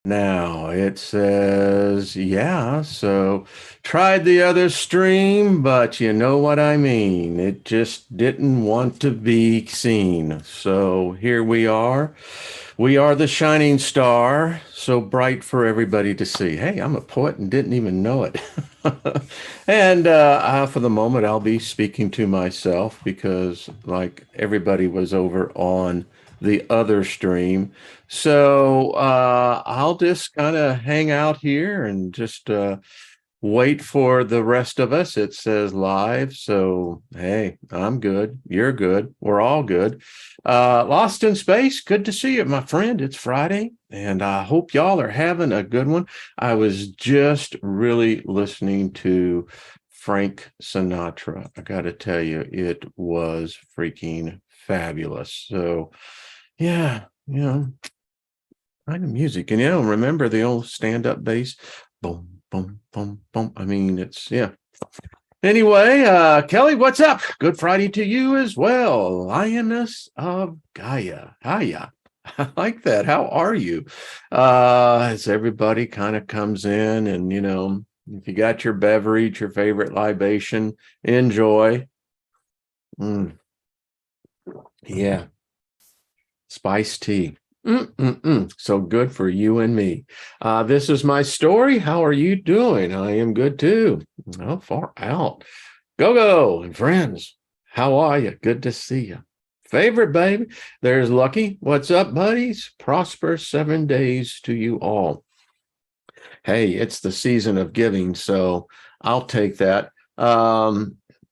Now it says, yeah, so tried the other stream, but you know what I mean. It just didn't want to be seen. So here we are. We are the shining star, so bright for everybody to see. Hey, I'm a poet and didn't even know it. And for the moment, I'll be speaking to myself because, like, everybody was over on the other stream. So I'll just kind of hang out here and just wait for the rest of us. It says live. So, hey, I'm good. You're good. We're all good. Lost in Space, good to see you, my friend. It's Friday, and I hope y'all are having a good one. I was just really listening to Frank Sinatra. I got to tell you, it was freaking fabulous. So, yeah, kind of music. And remember the old stand-up bass? Boom, boom, boom, boom. I mean, it's yeah. Anyway, Kelly, what's up? Good Friday to you as well. Lioness of Gaia. Hiya. I like that. How are you? As everybody kind of comes in and if you got your beverage, your favorite libation, enjoy. Mm, yeah. Spiced tea. So good for you and me. This is my story. How are you doing? I am good too. Oh, far out. Go and friends. How are you? Good to see you. Favorite baby. There's Lucky. What's up, buddies? Prosperous 7 days to you all. Hey, it's the season of giving, so I'll take that.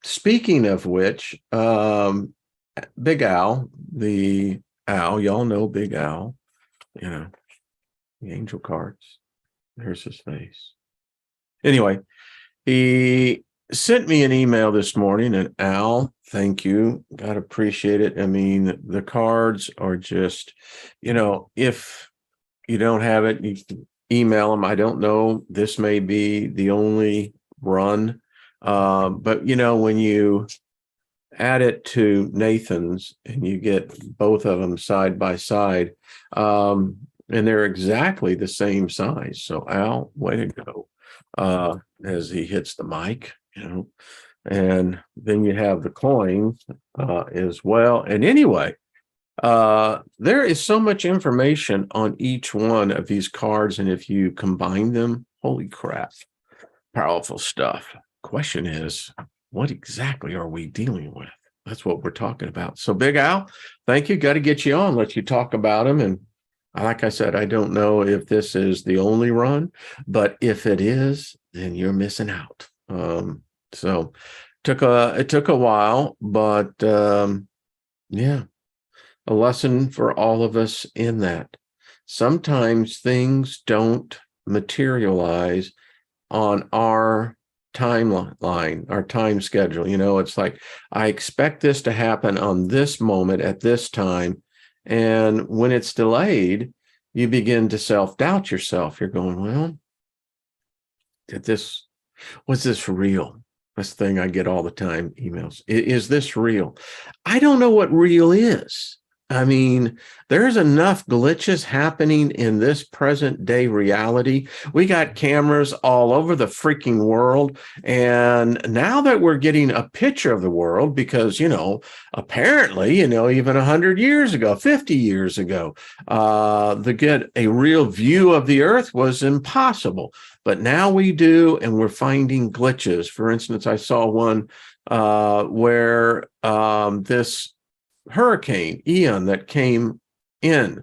Speaking of which, Big Al, the Al, y'all know Big Al, the angel cards. There's his face. Anyway, he sent me an email this morning, and Al, thank you. God appreciate it. I mean, the cards are just, if you don't have it, you can email them. I don't know. This may be the only run. But when you add it to Nathan's and you get both of them side by side, and they're exactly the same size. So Al, way to go. As he hits the mic, and then you have the coins as well. And anyway, there is so much information on each one of these cards, and if you combine them, holy crap, powerful stuff. Question is, what exactly are we dealing with? That's what we're talking about. So, Big Al, thank you. Got to get you on, let you talk about them. And like I said, I don't know if this is the only run, but if it is, then you're missing out. So it took a while, but yeah, a lesson for all of us in that. Sometimes things don't materialize on our timeline, our time schedule. It's like, I expect this to happen on this moment at this time. And when it's delayed, you begin to self-doubt yourself. You're going, well, was this real? This thing I get all the time, emails. Is this real? I don't know what real is. I mean, there's enough glitches happening in this present day reality. We got cameras all over the freaking world. And now that we're getting a picture of the world, because, apparently, even 100 years ago, 50 years ago, to get a real view of the earth was impossible. But now we do, and we're finding glitches. For instance, I saw one where this Hurricane Ian that came in,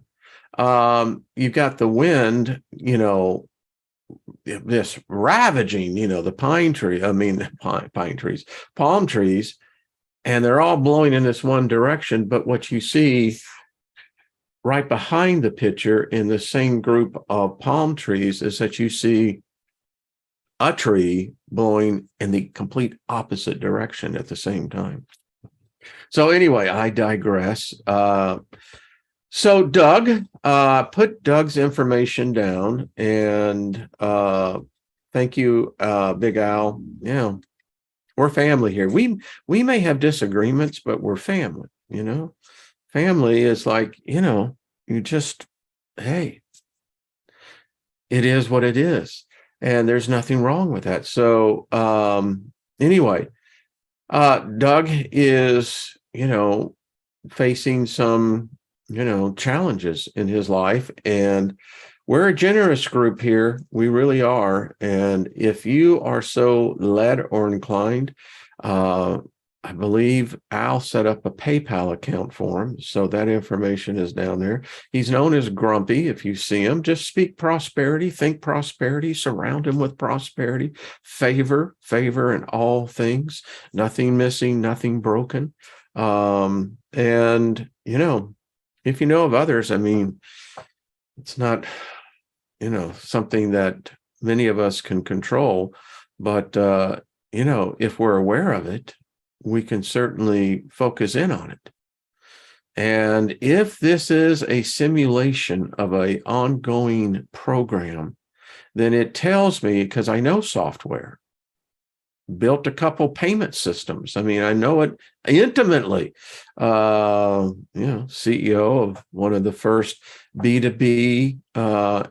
you've got the wind, this ravaging, the palm trees, and they're all blowing in this one direction. But what you see right behind the picture in the same group of palm trees is that you see a tree blowing in the complete opposite direction at the same time. So anyway, I digress. So Doug, put Doug's information down, and thank you, Big Al. Yeah, we're family here. We may have disagreements, but we're family. Family is like, you just, hey, it is what it is. And there's nothing wrong with that. So anyway, Doug is, facing some, challenges in his life. And we're a generous group here. We really are. And if you are so led or inclined, I believe Al set up a PayPal account for him. So that information is down there. He's known as Grumpy. If you see him, just speak prosperity, think prosperity, surround him with prosperity, favor in all things, nothing missing, nothing broken. And, if you know of others, I mean, it's not, something that many of us can control, but, if we're aware of it, we can certainly focus in on it. And if this is a simulation of an ongoing program, then it tells me, because I know software, built a couple payment systems. I mean, I know it intimately. CEO of one of the first B2B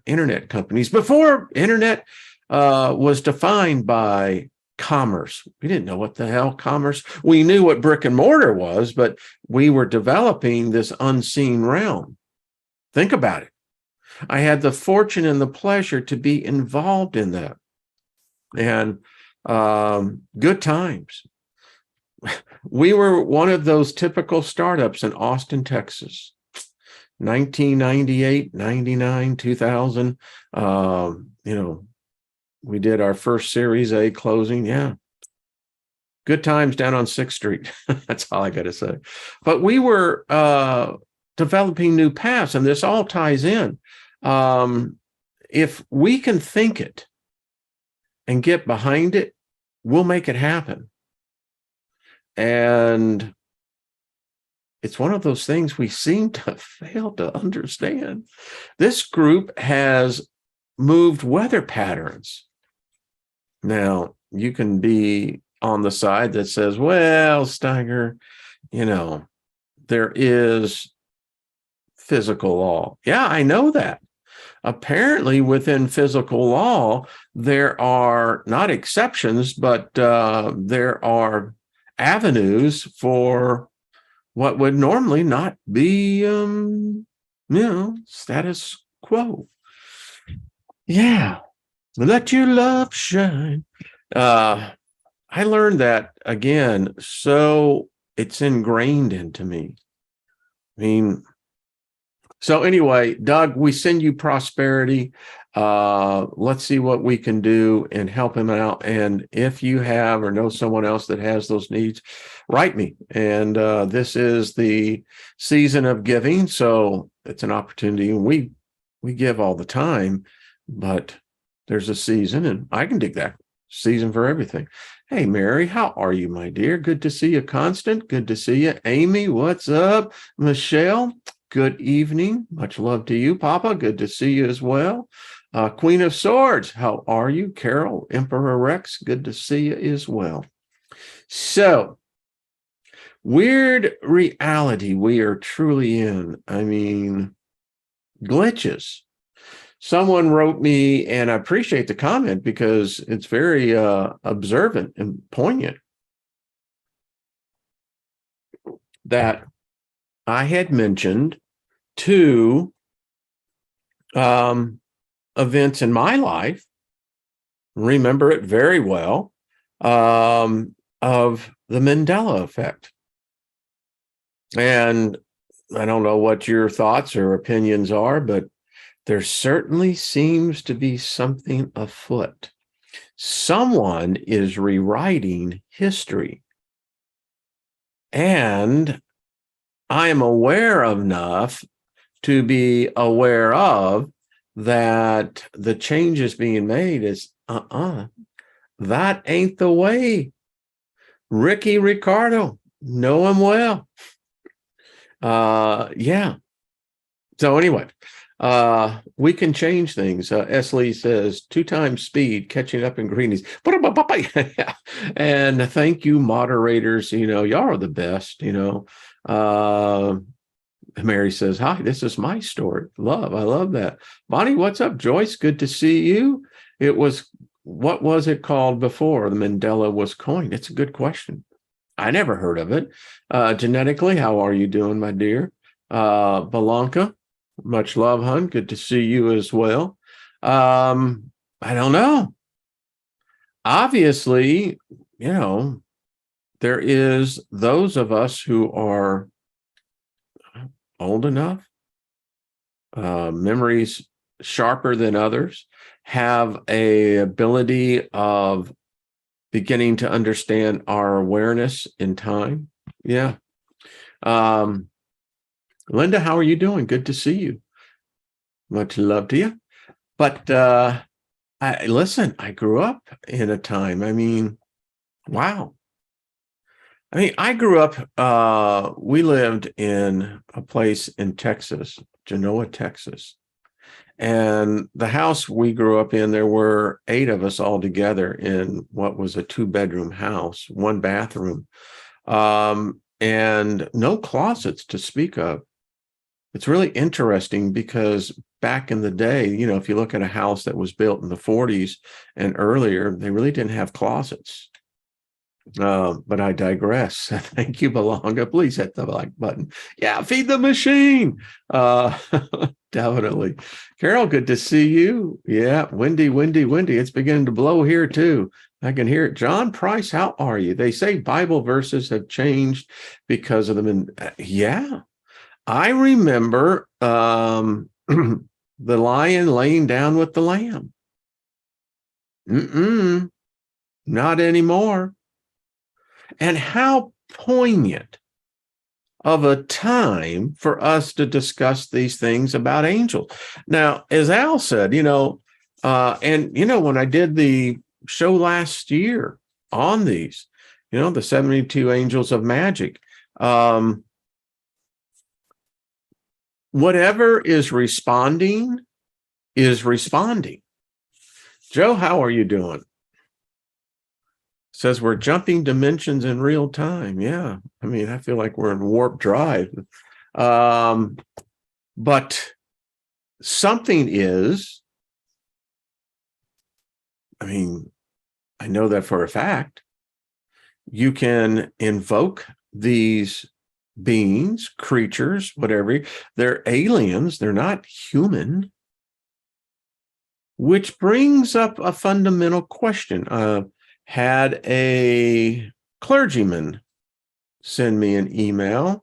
internet companies before internet was defined by commerce. We didn't know what the hell commerce. We knew what brick and mortar was, but we were developing this unseen realm. Think about it. I had the fortune and the pleasure to be involved in that. And good times. We were one of those typical startups in Austin, Texas, 1998, 99, 2000. We did our first Series A closing. Yeah. Good times down on 6th Street. That's all I got to say. But we were developing new paths, and this all ties in. If we can think it and get behind it, we'll make it happen. And it's one of those things we seem to fail to understand. This group has moved weather patterns. Now, you can be on the side that says, well, Steiger, there is physical law. Yeah, I know that. Apparently, within physical law, there are not exceptions, but there are avenues for what would normally not be, status quo. Yeah. Let your love shine. I learned that again, so it's ingrained into me. I mean, so anyway, Doug, we send you prosperity. Let's see what we can do and help him out. And if you have or know someone else that has those needs, write me. And this is the season of giving, so it's an opportunity. We give all the time, but there's a season, and I can dig that season for everything. Hey, Mary, how are you, my dear? Good to see you, Constant. Good to see you. Amy, what's up? Michelle, good evening. Much love to you, Papa. Good to see you as well. Queen of Swords, how are you? Carol, Emperor Rex, good to see you as well. So, weird reality we are truly in. I mean, glitches. Someone wrote me, and I appreciate the comment because it's very observant and poignant, that I had mentioned two events in my life, remember it very well, of the Mandela effect. And I don't know what your thoughts or opinions are, but there certainly seems to be something afoot. Someone is rewriting history. And I am aware of enough to be aware of that the changes being made is, that ain't the way. Ricky Ricardo, know him well. Yeah. So anyway, we can change things. S. Lee says 2 times speed, catching up in greenies. And thank you, moderators. Y'all are the best. Mary says, hi, this is my story. Love. I love that. Bonnie, what's up? Joyce, good to see you. What was it called before the Mandela was coined? It's a good question. I never heard of it. Genetically, how are you doing, my dear? Belanca, much love, hun. Good to see you as well. I don't know. Obviously, there is those of us who are old enough, memories sharper than others, have a ability of beginning to understand our awareness in time. Yeah. Linda, how are you doing? Good to see you. Much love to you. But I grew up in a time. Wow. I grew up, we lived in a place in Texas, Genoa, Texas. And the house we grew up in, there were 8 of us all together in what was a 2-bedroom house, 1 bathroom, and no closets to speak of. It's really interesting because back in the day, if you look at a house that was built in the 40s and earlier, they really didn't have closets. But I digress. Thank you, Belonga. Please hit the like button. Yeah, feed the machine. Definitely. Carol, good to see you. Yeah, windy. It's beginning to blow here too. I can hear it. John Price, how are you? They say Bible verses have changed because of them. Yeah, I remember the lion laying down with the lamb. Not anymore. And how poignant of a time for us to discuss these things about angels. Now, as Al said, when I did the show last year on these, the 72 angels of Magick, whatever is responding is responding. Joe, how are you doing? Says we're jumping dimensions in real time. Yeah. I feel like we're in warp drive. But something is, I know that for a fact. You can invoke these beings, creatures, whatever. They're aliens. They're not human. Which brings up a fundamental question. Had a clergyman send me an email,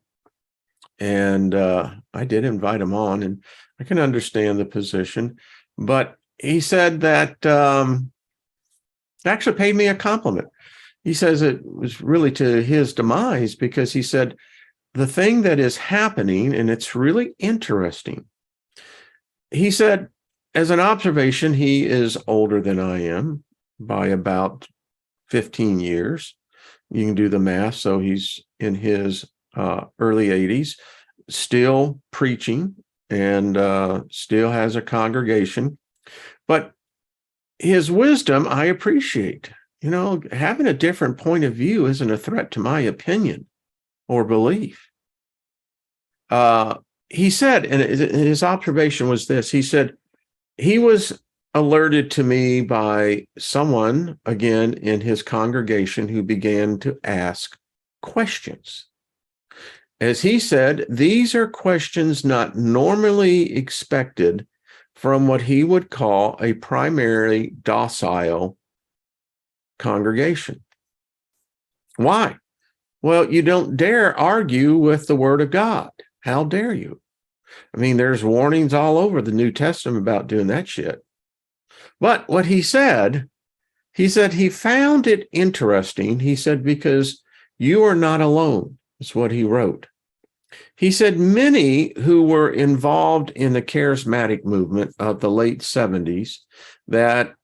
and I did invite him on, and I can understand the position, but he said that actually paid me a compliment. He says it was really to his demise because he said the thing that is happening, and it's really interesting. He said, as an observation, he is older than I am by about 15 years. You can do the math. So he's in his early 80s, still preaching and still has a congregation. But his wisdom, I appreciate. Having a different point of view isn't a threat to my opinion or belief. He said, and his observation was this, he said, he was alerted to me by someone, again, in his congregation who began to ask questions. As he said, these are questions not normally expected from what he would call a primarily docile congregation. Why? Well, you don't dare argue with the Word of God. How dare you? There's warnings all over the New Testament about doing that shit. But what he said he found it interesting. He said, because you are not alone. That's what he wrote. He said many who were involved in the charismatic movement of the late 70s that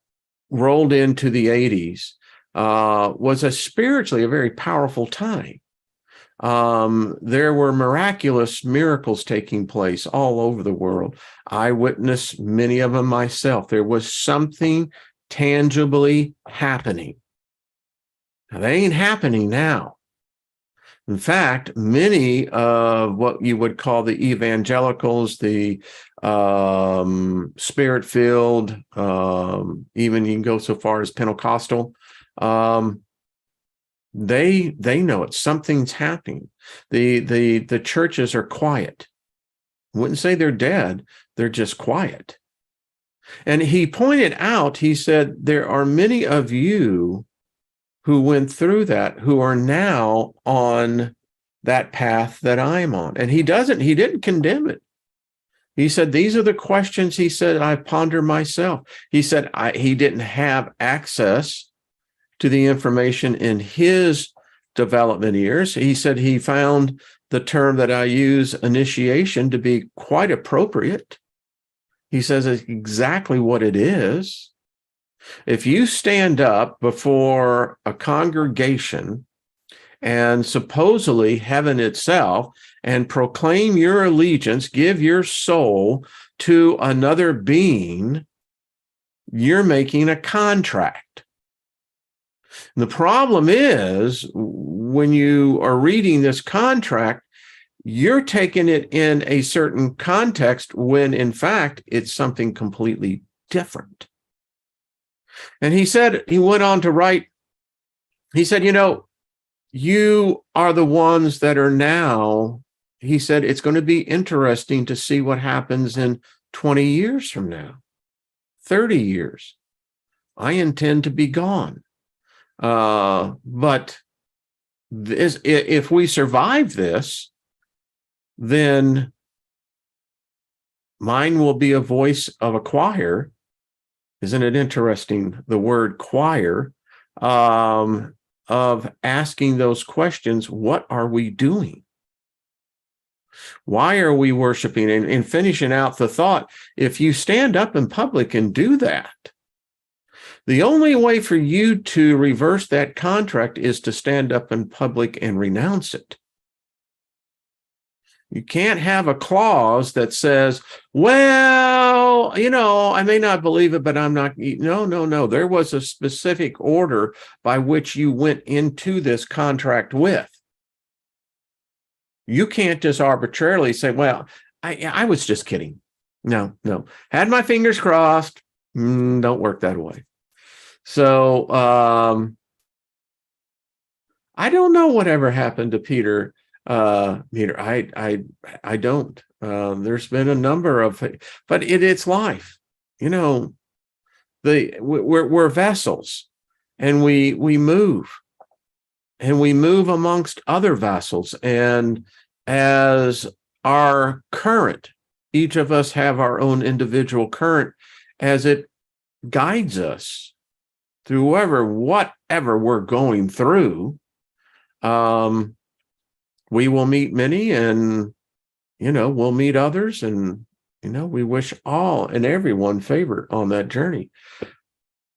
rolled into the 80s was spiritually a very powerful time. There were miraculous miracles taking place all over the world. I witnessed many of them myself. There was something tangibly happening. Now, they ain't happening now. In fact, many of what you would call the evangelicals, the spirit-filled, even you can go so far as Pentecostal, they know it. Something's happening. The churches are quiet. I wouldn't say they're dead. They're just quiet. And he pointed out, he said, there are many of you who went through that, who are now on that path that I'm on. And he didn't condemn it. He said, these are the questions, he said, I ponder myself. He said, he didn't have access to the information in his development years. He said he found the term that I use, initiation, to be quite appropriate. He says it's exactly what it is. If you stand up before a congregation and supposedly heaven itself and proclaim your allegiance, give your soul to another being, you're making a contract. And the problem is, when you are reading this contract, you're taking it in a certain context when, in fact, it's something completely different. And he went on to write, he said, you are the ones that are now, he said, it's going to be interesting to see what happens in 20 years from now, 30 years. I intend to be gone. But if we survive this, then mine will be a voice of a choir. Isn't it interesting, the word choir, of asking those questions? What are we doing? Why are we worshiping? And finishing out the thought, if you stand up in public and do that, the only way for you to reverse that contract is to stand up in public and renounce it. You can't have a clause that says, well, I may not believe it, but I'm not. No. There was a specific order by which you went into this contract with. You can't just arbitrarily say, well, I was just kidding. No. Had my fingers crossed. Don't work that way. So I don't know whatever happened to Peter. I don't. There's been a number of, but it's life. We're vessels, and we move, amongst other vessels, and as our current, each of us have our own individual current as it guides us through whatever we're going through. We will meet many, and, we'll meet others, and, we wish all and everyone favor on that journey.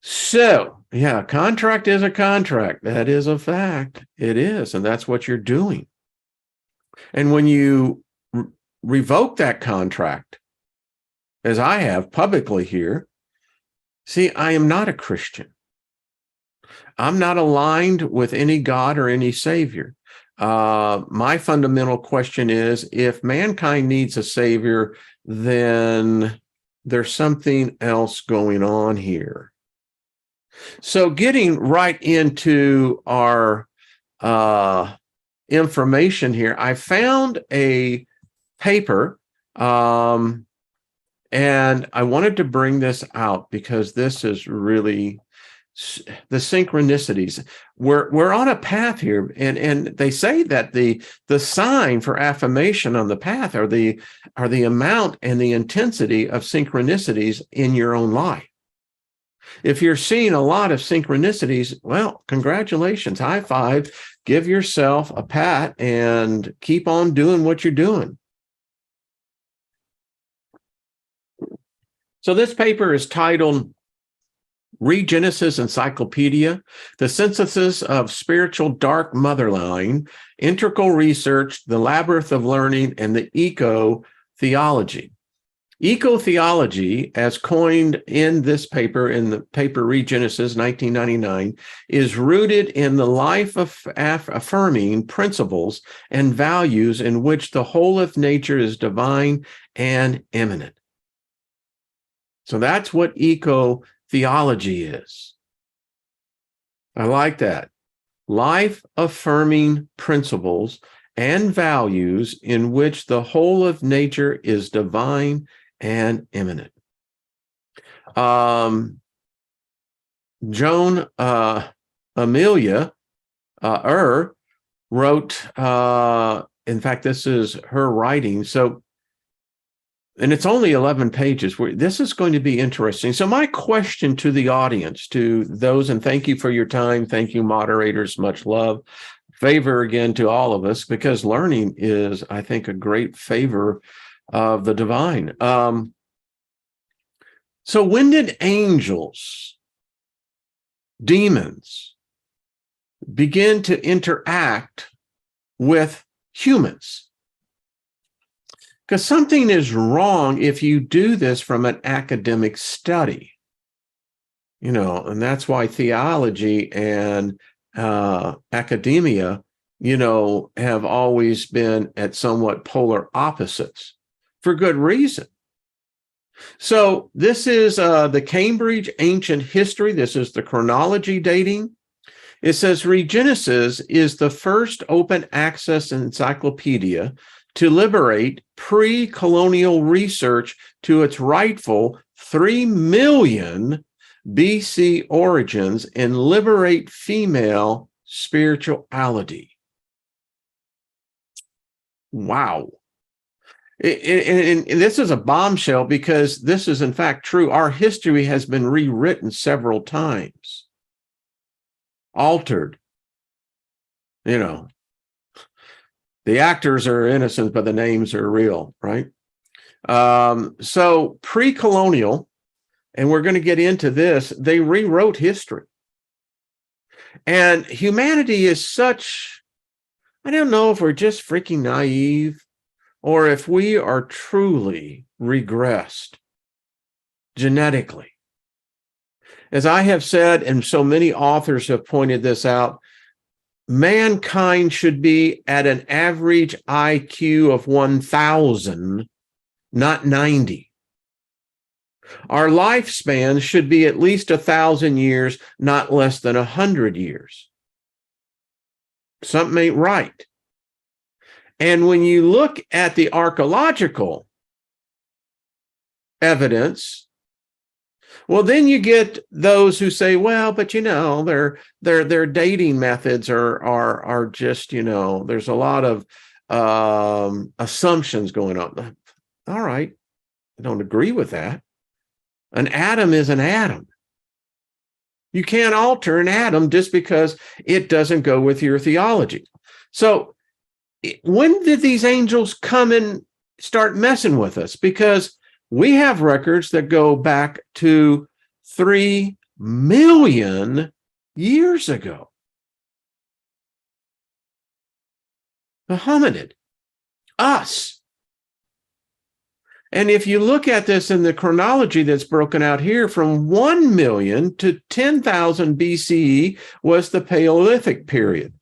So, yeah, contract is a contract. That is a fact. It is. And that's what you're doing. And when you revoke that contract, as I have publicly here, see, I am not a Christian. I'm not aligned with any God or any Savior. My fundamental question is, if mankind needs a Savior, then there's something else going on here. So getting right into our information here, I found a paper, and I wanted to bring this out because this is really the synchronicities. We're on a path here, and they say that the sign for affirmation on the path are the amount and the intensity of synchronicities in your own life. If you're seeing a lot of synchronicities, well, congratulations, high five, give yourself a pat, and keep on doing what you're doing. So this paper is titled Regenesis Encyclopedia, the synthesis of spiritual dark motherline, integral research, the labyrinth of learning, and the eco-theology. Eco-theology, as coined in this paper, in the paper Regenesis, 1999, is rooted in the life-affirming principles and values in which the whole of nature is divine and immanent. So that's what eco-theology is. I like that. Life-affirming principles and values in which the whole of nature is divine and immanent. Joan Amelia wrote, in fact, this is her writing. So, and it's only 11 pages. This is going to be interesting. So my question to the audience, to those, and thank you for your time. Thank you, moderators. Much love. Favor again to all of us, because learning is, I think, a great favor of the divine. So when did angels, demons, begin to interact with humans? Because something is wrong if you do this from an academic study, and that's why theology and academia, have always been at somewhat polar opposites for good reason. So this is the Cambridge Ancient History. This is the chronology dating. It says Regenesis is the first open access encyclopedia to liberate pre-colonial research to its rightful 3 million BC origins and liberate female spirituality. Wow. And this is a bombshell, because this is in fact true. Our history has been rewritten several times, altered. The actors are innocent, but the names are real, right? So pre-colonial, and we're going to get into this, they rewrote history. And humanity is such, I don't know if we're just freaking naive, or if we are truly regressed genetically. As I have said, and so many authors have pointed this out, mankind should be at an average IQ of 1,000, not 90. Our lifespan should be at least 1,000 years, not less than 100 years. Something ain't right. And when you look at the archaeological evidence, well, then you get those who say, well, but their dating methods are just, there's a lot of assumptions going on. All right, I don't agree with that. An atom is an atom. You can't alter an atom just because it doesn't go with your theology. So when did these angels come and start messing with us? Because we have records that go back to 3 million years ago. The hominid, us. And if you look at this in the chronology that's broken out here, from 1 million to 10,000 BCE was the Paleolithic period.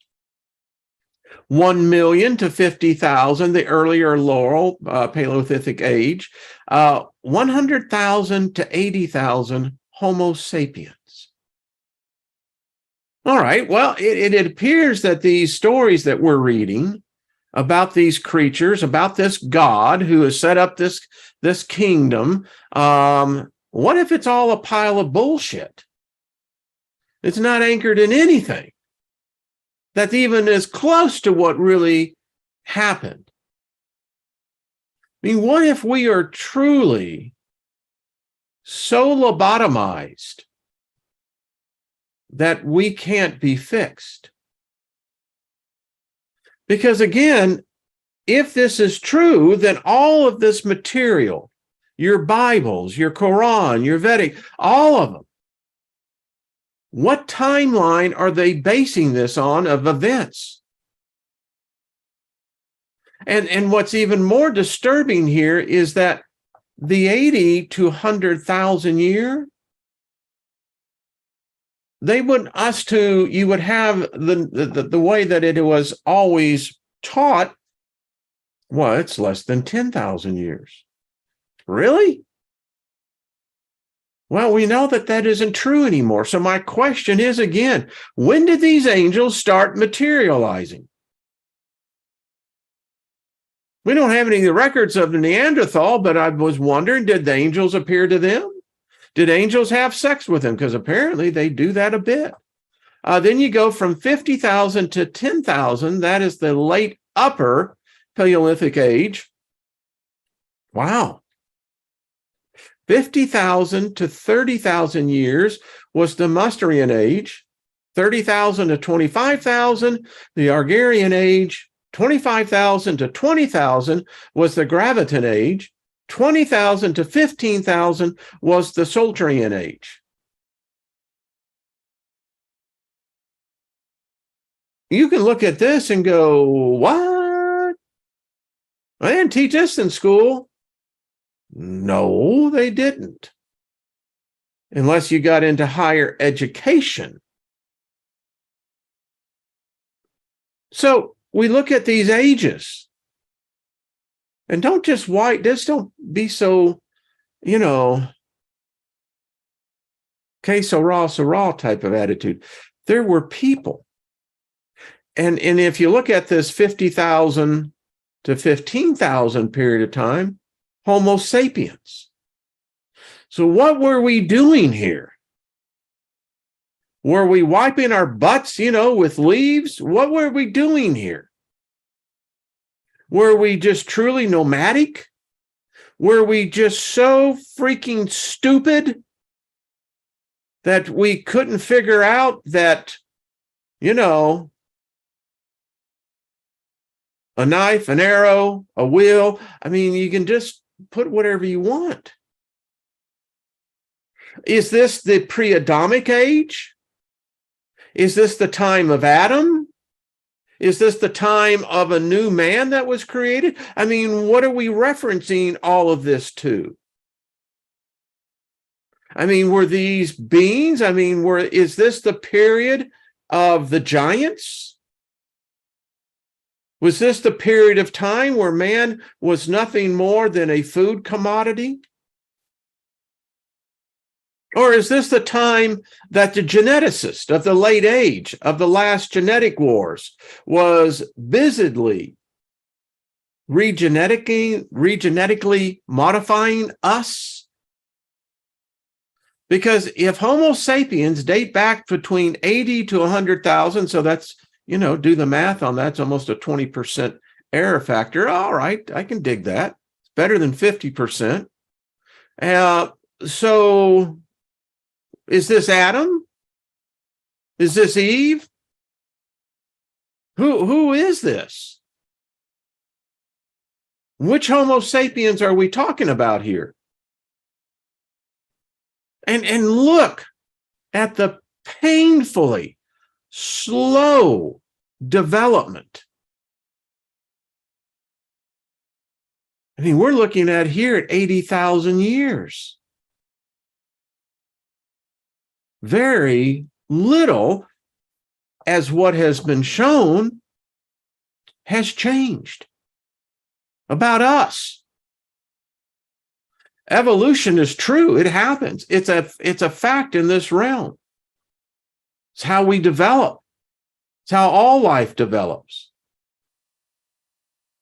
1 million to 50,000, the earlier Laurel, Paleolithic age. 100,000 to 80,000, Homo-Sapiens. All right, well, it appears that these stories that we're reading about these creatures, about this God who has set up this kingdom, what if it's all a pile of bullshit? It's not anchored in anything that even is close to what really happened. I mean, what if we are truly so lobotomized that we can't be fixed? Because again, if this is true, then all of this material, your Bibles, your Quran, your Vedic, all of them, what timeline are they basing this on of events? And what's even more disturbing here is that the 80 to 100,000 year, you would have the way that it was always taught. Well, it's less than 10,000 years. Really? Well, we know that that isn't true anymore. So my question is again, when did these angels start materializing? We don't have any of the records of the Neanderthal, but I was wondering, did the angels appear to them? Did angels have sex with them? Because apparently they do that a bit. Then you go from 50,000 to 10,000. That is the late upper Paleolithic age. Wow. 50,000 to 30,000 years was the Mousterian age. 30,000 to 25,000, the Argarian age. 25,000 to 20,000 was the Graviton age. 20,000 to 15,000 was the Solterian age. You can look at this and go, what? I didn't teach this in school. No, they didn't. Unless you got into higher education. So we look at these ages. And don't be so, que sera type of attitude. There were people. And if you look at this 50,000 to 15,000 period of time, Homo-Sapiens. So what were we doing here? Were we wiping our butts, with leaves? What were we doing here? Were we just truly nomadic? Were we just so freaking stupid that we couldn't figure out that, a knife, an arrow, a wheel? I mean, you can just put whatever you want. Is this the pre-Adamic age? Is this the time of Adam? Is this the time of a new man that was created? I mean, what are we referencing all of this to? I mean, were these beings? I mean, is this the period of the giants? Was this the period of time where man was nothing more than a food commodity? Or is this the time that the geneticist of the late age of the last genetic wars was busily regenetically modifying us? Because if Homo sapiens date back between 80 to 100,000, so that's, do the math on that, it's almost a 20% error factor. All right, I can dig that. It's better than 50%. So is this Adam? Is this Eve? Who is this? Which Homo sapiens are we talking about here? And look at the painfully slow development. I mean, we're looking at here at 80,000 years. Very little, as what has been shown, has changed about us. Evolution is true. It happens. It's a fact in this realm. It's how we develop. It's how all life develops.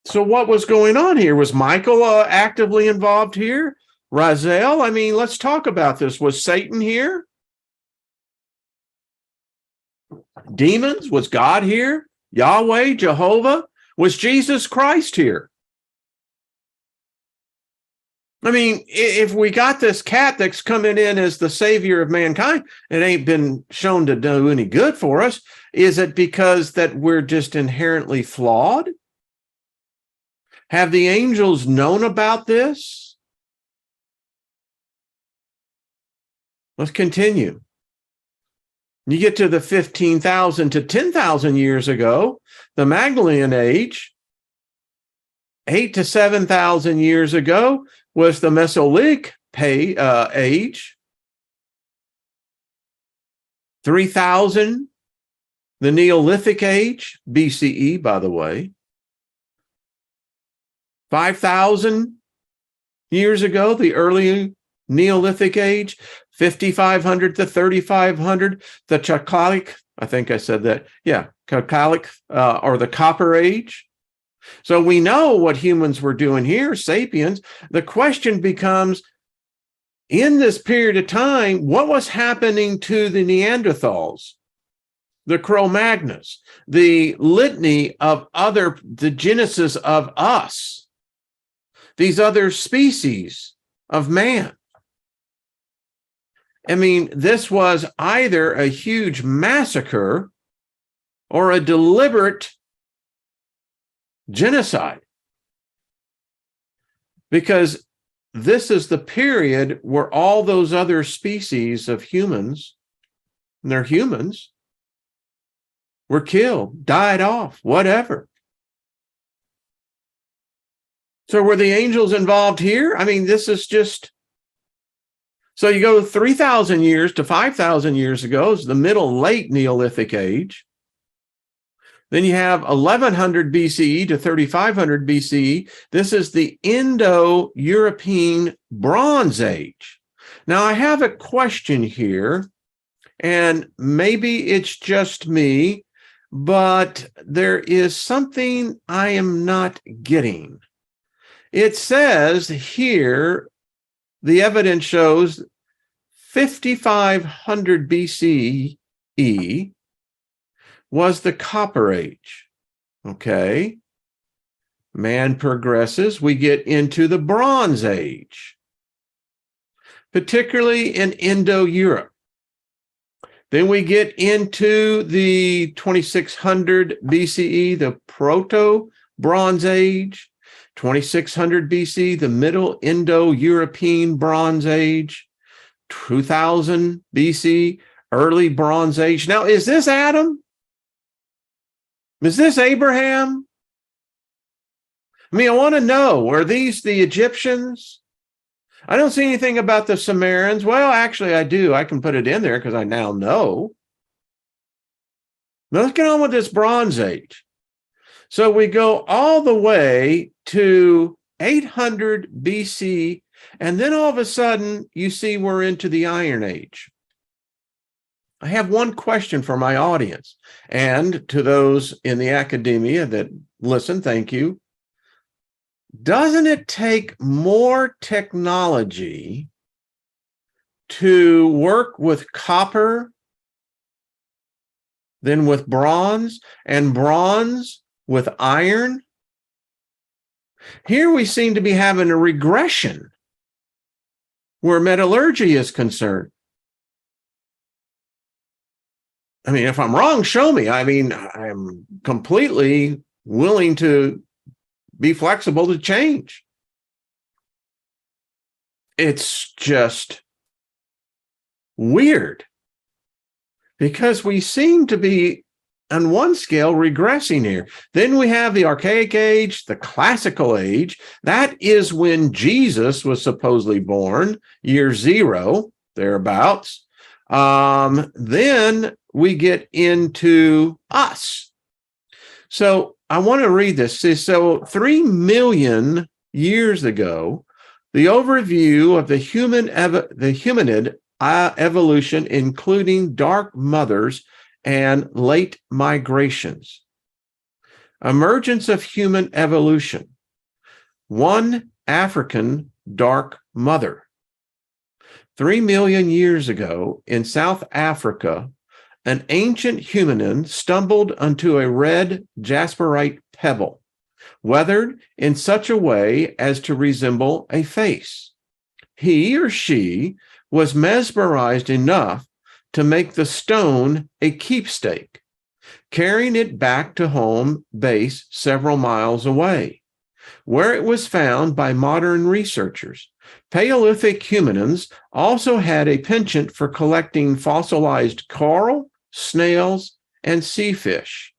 So what was going on here? Was Michael actively involved here? Raziel? I mean, let's talk about this. Was Satan here? Demons? Was God here? Yahweh? Jehovah? Was Jesus Christ here? I mean, if we got this cat that's coming in as the savior of mankind, it ain't been shown to do any good for us. Is it because that we're just inherently flawed? Have the angels known about this? Let's continue. You get to the 15,000 to 10,000 years ago, the Magdalene age, 8 to 7,000 years ago, was the Mesolithic age, 3000, the Neolithic age, BCE, by the way, 5,000 years ago, the early Neolithic age, 5,500 to 3,500, the Chalcolithic, I think I said that, yeah, Chalcolithic, or the Copper Age. So we know what humans were doing here, sapiens. The question becomes, in this period of time, what was happening to the Neanderthals, the Cro-Magnons, the litany of the genesis of us, these other species of man? I mean, this was either a huge massacre or a deliberate genocide, because this is the period where all those other species of humans, and they're humans, were killed, died off, whatever. So were the angels involved here? I mean, this is just, so you go 3,000 years to 5,000 years ago, is the middle late Neolithic age. Then you have 1100 BCE to 3500 BCE. This is the Indo-European Bronze Age. Now, I have a question here, and maybe it's just me, but there is something I am not getting. It says here, the evidence shows 5,500 BCE was the Copper Age. Okay. Man progresses. We get into the Bronze Age, particularly in Indo-Europe. Then we get into the 2600 BCE, the Proto-Bronze Age, 2600 BC, the Middle Indo-European Bronze Age, 2000 BC, Early Bronze Age. Now, is this Adam? Is this Abraham? I mean, I want to know, are these the Egyptians? I don't see anything about the Sumerians. Well, actually, I do. I can put it in there because I now know. Now, let's get on with this Bronze Age. So we go all the way to 800 BC, and then all of a sudden, you see we're into the Iron Age. I have one question for my audience, and to those in the academia that listen, thank you. Doesn't it take more technology to work with copper than with bronze, and bronze with iron? Here we seem to be having a regression where metallurgy is concerned. I mean, if I'm wrong, show me. I mean, I'm completely willing to be flexible to change. It's just weird because we seem to be, on one scale, regressing here. Then we have the Archaic Age, the Classical Age. That is when Jesus was supposedly born, year 0, thereabouts. Then we get into us. So I want to read this. So 3 million years ago, the overview of the hominid evolution, including dark mothers and late migrations. Emergence of human evolution. 1 African dark mother. 3 million years ago in South Africa, an ancient hominin stumbled onto a red jasperite pebble, weathered in such a way as to resemble a face. He or she was mesmerized enough to make the stone a keepsake, carrying it back to home base several miles away, where it was found by modern researchers. Paleolithic hominins also had a penchant for collecting fossilized coral, snails, and sea fish.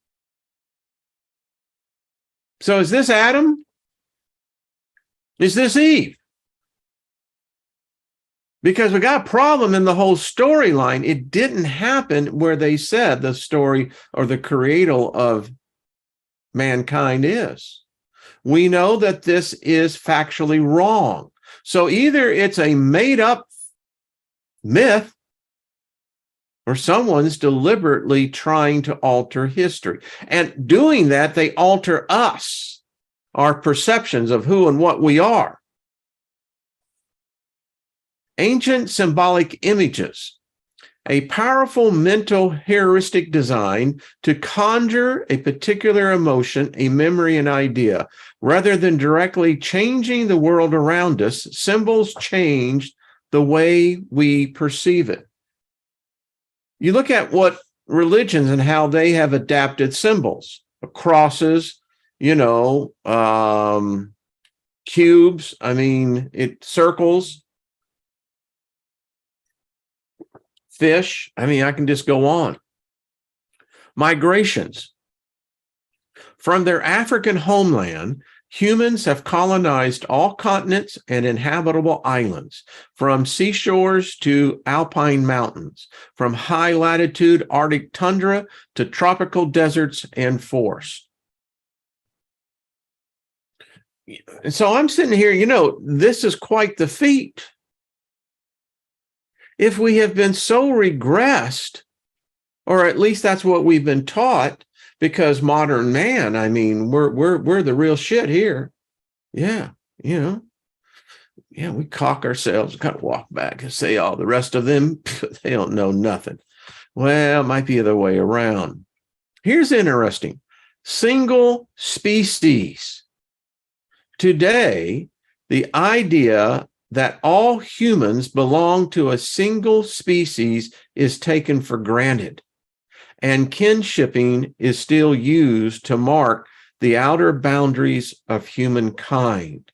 So is this Adam? Is this Eve? Because we got a problem in the whole storyline. It didn't happen where they said the story or the creator of mankind is. We know that this is factually wrong. So either it's a made up myth or someone's deliberately trying to alter history. And doing that, they alter us, our perceptions of who and what we are. Ancient symbolic images, a powerful mental heuristic design to conjure a particular emotion, a memory, an idea. Rather than directly changing the world around us, symbols change the way we perceive it. You look at what religions and how they have adapted symbols, crosses, cubes, circles, fish. I can just go on. Migrations. From their African homeland, humans have colonized all continents and inhabitable islands, from seashores to alpine mountains, from high latitude Arctic tundra to tropical deserts and forests. And so I'm sitting here, this is quite the feat. If we have been so regressed, or at least that's what we've been taught, because modern man, we're the real shit here. Yeah, we cock ourselves, kind of walk back and say, the rest of them, they don't know nothing. Well, it might be the other way around. Here's interesting. Single species. Today, the idea that all humans belong to a single species is taken for granted, and kinshipping is still used to mark the outer boundaries of humankind.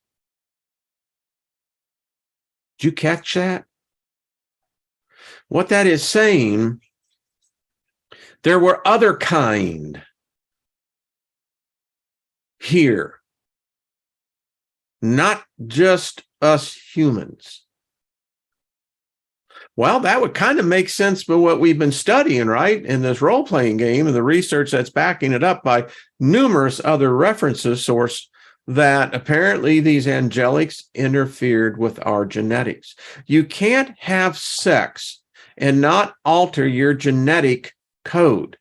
Did you catch that? What that is saying, there were other kind here, not just us humans. Well, that would kind of make sense for what we've been studying, right? In this role-playing game and the research that's backing it up by numerous other references source that apparently these angelics interfered with our genetics. You can't have sex and not alter your genetic code.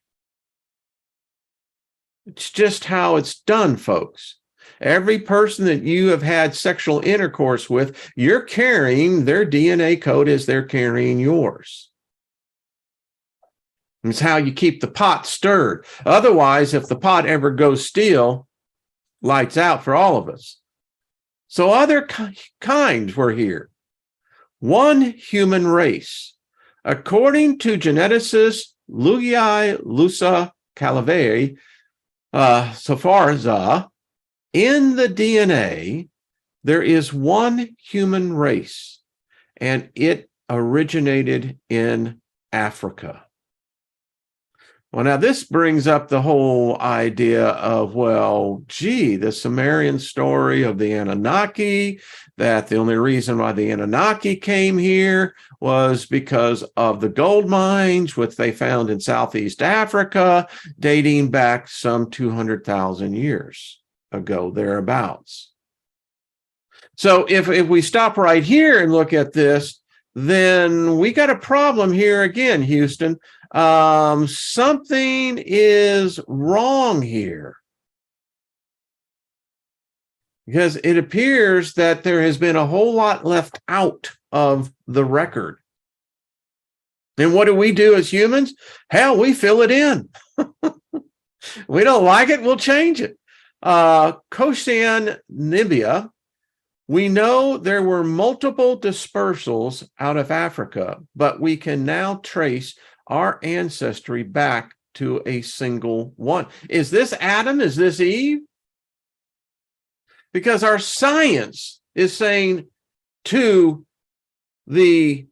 It's just how it's done, folks. Every person that you have had sexual intercourse with, you're carrying their DNA code as they're carrying yours. It's how you keep the pot stirred. Otherwise, if the pot ever goes still, lights out for all of us. So other kinds were here. One human race. According to geneticist Luigi Lusa Calaveri, Safarza, in the DNA, there is one human race, and it originated in Africa. Well, now this brings up the whole idea of, the Sumerian story of the Anunnaki, that the only reason why the Anunnaki came here was because of the gold mines, which they found in Southeast Africa, dating back some 200,000 years ago, thereabouts. So if we stop right here and look at this, then we got a problem here again, Houston. Something is wrong here, because it appears that there has been a whole lot left out of the record. And what do we do as humans? Hell, we fill it in. We don't like it, we'll change it. Koshan, Namibia, we know there were multiple dispersals out of Africa, but we can now trace our ancestry back to a single one. Is this Adam? Is this Eve? Because our science is saying to the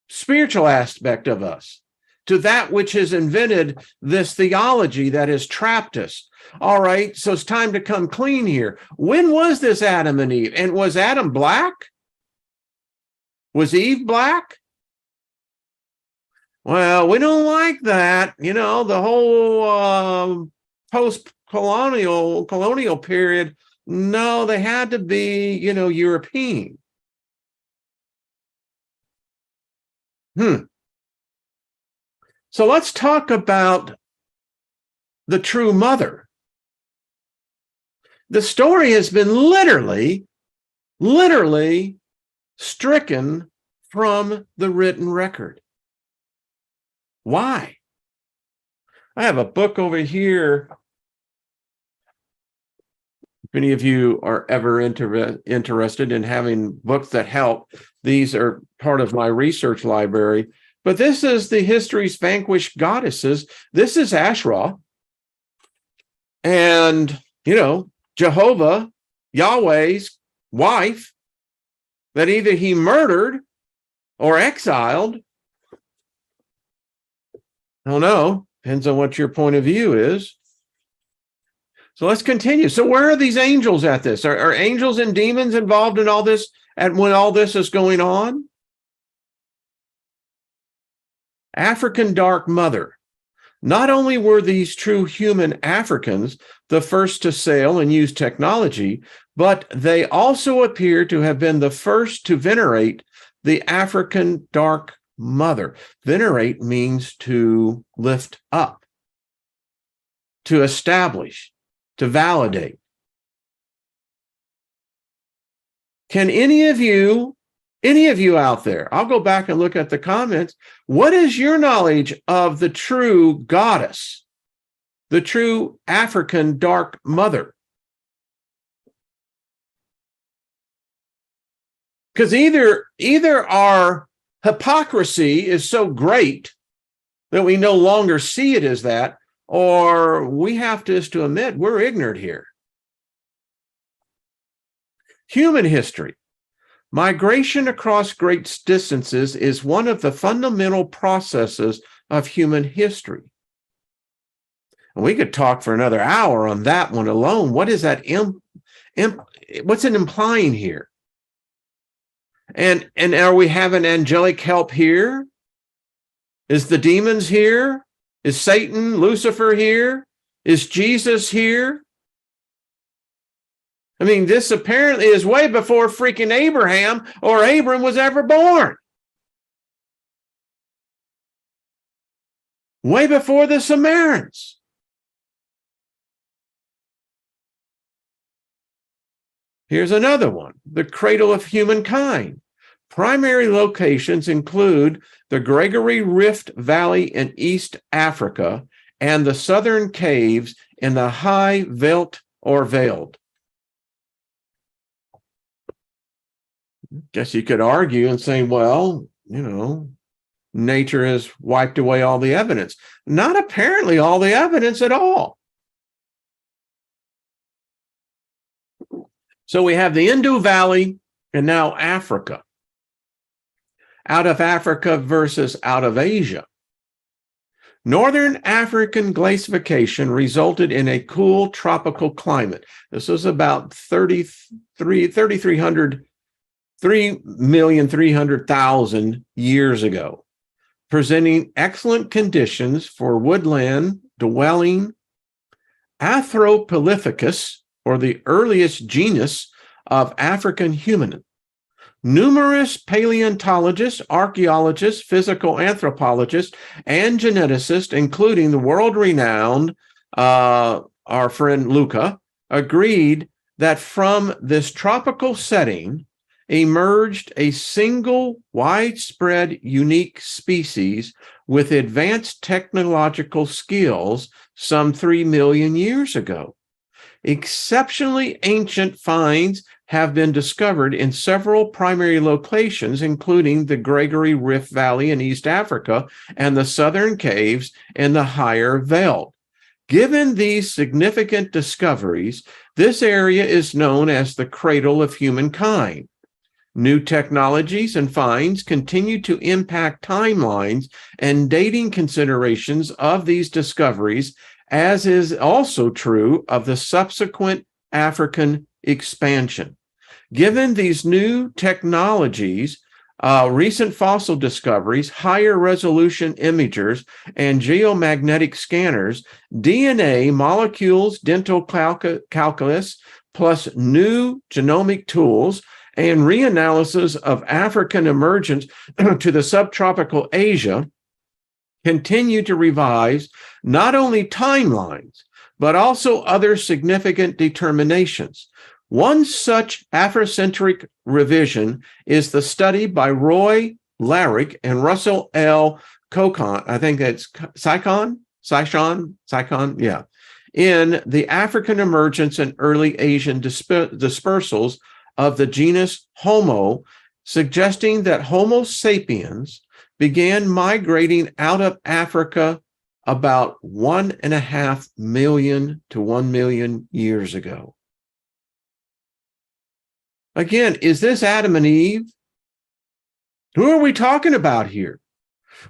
spiritual aspect of us, to that which has invented this theology that has trapped us. All right, so it's time to come clean here. When was this Adam and Eve? And was Adam black? Was Eve black? Well, we don't like that. You know, the whole post-colonial period. No, they had to be, European. So let's talk about the true mother. The story has been literally stricken from the written record. Why? I have a book over here. If any of you are ever interested in having books that help, these are part of my research library. But this is the History's Vanquished Goddesses. This is Asherah. And, Jehovah, Yahweh's wife, that either he murdered or exiled. I don't know. Depends on what your point of view is. So let's continue. So where are these angels at this? Are angels and demons involved in all this when all this is going on? African Dark Mother. Not only were these true human Africans the first to sail and use technology, but they also appear to have been the first to venerate the African Dark Mother. Venerate means to lift up, to establish, to validate. Can any of you out there, I'll go back and look at the comments, what is your knowledge of the true goddess, the true African Dark Mother? Because either our hypocrisy is so great that we no longer see it as that, or we have to admit we're ignorant here. Human history. Migration across great distances is one of the fundamental processes of human history. And we could talk for another hour on that one alone. What is that? What's it implying here? And are we having angelic help here? Is the demons here? Is Satan, Lucifer here? Is Jesus here? I mean, this apparently is way before freaking Abraham or Abram was ever born. Way before the Samaritans. Here's another one, the cradle of humankind. Primary locations include the Gregory Rift Valley in East Africa and the southern caves in the High Veld or Veld. Guess you could argue and say, well, nature has wiped away all the evidence. Not apparently all the evidence at all. So we have the Indus Valley and now Africa. Out of Africa versus out of Asia. Northern African glaciation resulted in a cool tropical climate. This was about 3,300,000 years ago, presenting excellent conditions for woodland dwelling. Anthropopithecus, or the earliest genus of African hominin. Numerous paleontologists, archaeologists, physical anthropologists, and geneticists, including the world-renowned our friend Luca, agreed that from this tropical setting emerged a single widespread unique species with advanced technological skills some 3 million years ago. Exceptionally ancient finds have been discovered in several primary locations, including the Gregory Rift Valley in East Africa and the southern caves in the Higher Veld. Given these significant discoveries, this area is known as the cradle of humankind. New technologies and finds continue to impact timelines and dating considerations of these discoveries, as is also true of the subsequent African expansion. Given these new technologies, Recent fossil discoveries, higher resolution imagers, and geomagnetic scanners, DNA, molecules, dental calculus, plus new genomic tools, and reanalysis of African emergence to the subtropical Asia continue to revise not only timelines, but also other significant determinations. One such Afrocentric revision is the study by Roy Larrick and Russell L. Kokon, I think that's Sicon, yeah, in the African emergence and early Asian dispersals of the genus Homo, suggesting that Homo sapiens began migrating out of Africa about 1.5 million to 1 million years ago. Again, is this Adam and Eve? Who are we talking about here?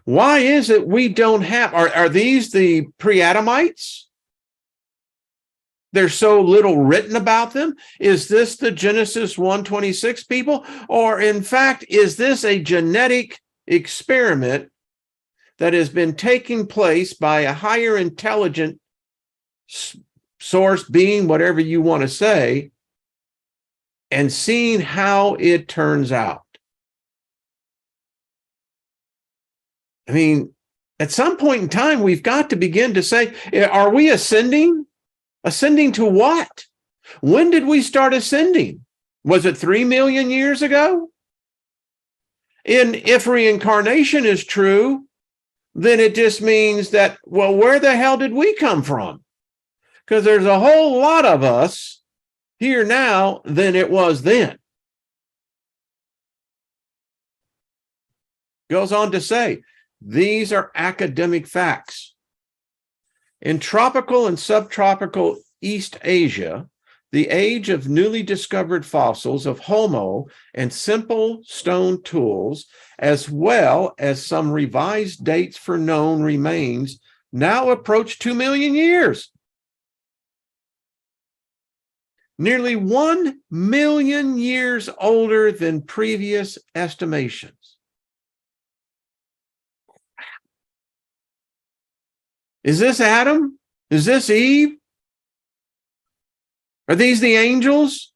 Why is it we don't have, are these the pre-Adamites? There's so little written about them. Is this the Genesis 1:26 people? Or in fact, is this a genetic experiment that has been taking place by a higher intelligent source, being, whatever you want to say, and seeing how it turns out? I mean, at some point in time, we've got to begin to say, are we ascending? Ascending to what? When did we start ascending? Was it 3 million years ago? And if reincarnation is true, then it just means that, well, where the hell did we come from? Because there's a whole lot of us here now than it was then. Goes on to say, these are academic facts. In tropical and subtropical East Asia, the age of newly discovered fossils of Homo and simple stone tools, as well as some revised dates for known remains, now approach 2 million years. Nearly 1 million years older than previous estimations. Is this Adam? Is this Eve? Are these the angels?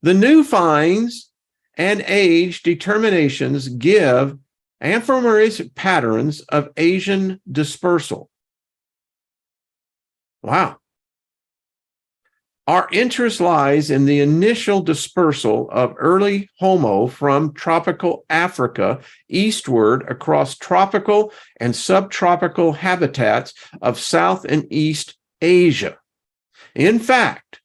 The new finds and age determinations give anthropomorphic patterns of Asian dispersal. Wow. Our interest lies in the initial dispersal of early Homo from tropical Africa eastward across tropical and subtropical habitats of South and East Asia. In fact,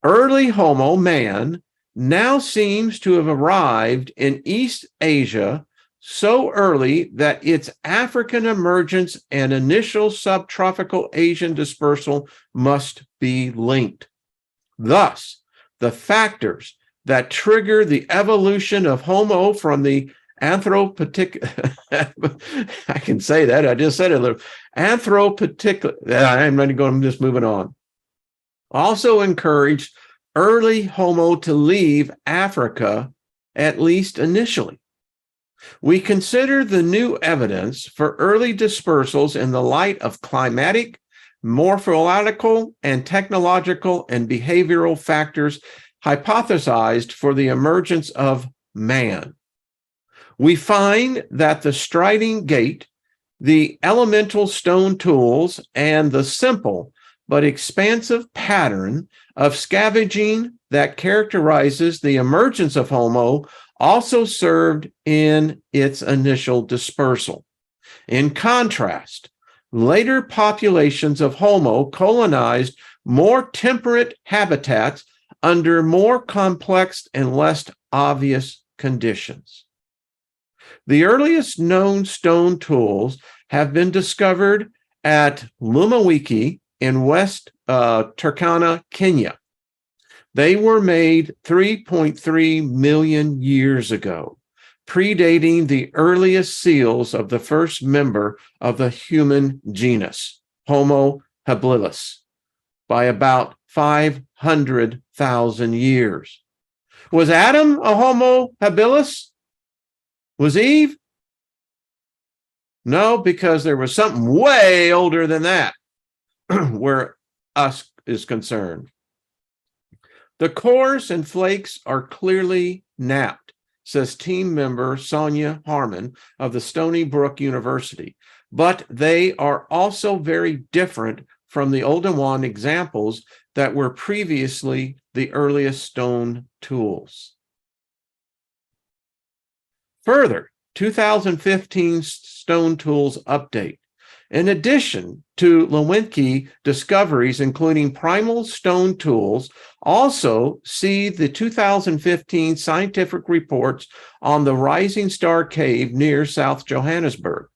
early Homo man now seems to have arrived in East Asia so early that its African emergence and initial subtropical Asian dispersal must be linked. Thus, the factors that trigger the evolution of Homo from the Anthropopithecus, I can say that, I just said it, Anthropopithecus, I'm just moving on, also encouraged early Homo to leave Africa, at least initially. We consider the new evidence for early dispersals in the light of climatic, morphological, and technological and behavioral factors hypothesized for the emergence of man. We find that the striding gait, the elemental stone tools, and the simple but expansive pattern of scavenging that characterizes the emergence of Homo also served in its initial dispersal. In contrast, later populations of Homo colonized more temperate habitats under more complex and less obvious conditions. The earliest known stone tools have been discovered at Lumawiki in West Turkana, Kenya. They were made 3.3 million years ago, predating the earliest seals of the first member of the human genus, Homo habilis, by about 500,000 years. Was Adam a Homo habilis? Was Eve? No, because there was something way older than that where us is concerned. The cores and flakes are clearly napped, says team member Sonia Harmon of the Stony Brook University, but they are also very different from the Oldowan examples that were previously the earliest stone tools. Further, 2015 Stone Tools update. In addition to Lewinsky discoveries, including primal stone tools, also see the 2015 scientific reports on the Rising Star Cave near South Johannesburg.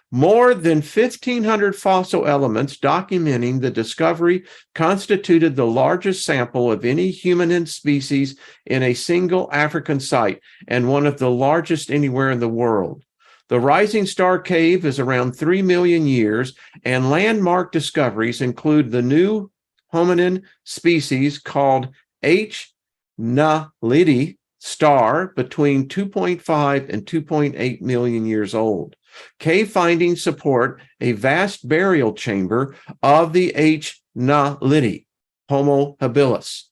More than 1,500 fossil elements documenting the discovery constituted the largest sample of any human species in a single African site and one of the largest anywhere in the world. The Rising Star Cave is around 3 million years, and landmark discoveries include the new hominin species called H. naledi star between 2.5 and 2.8 million years old. Cave findings support a vast burial chamber of the H. naledi, Homo habilis,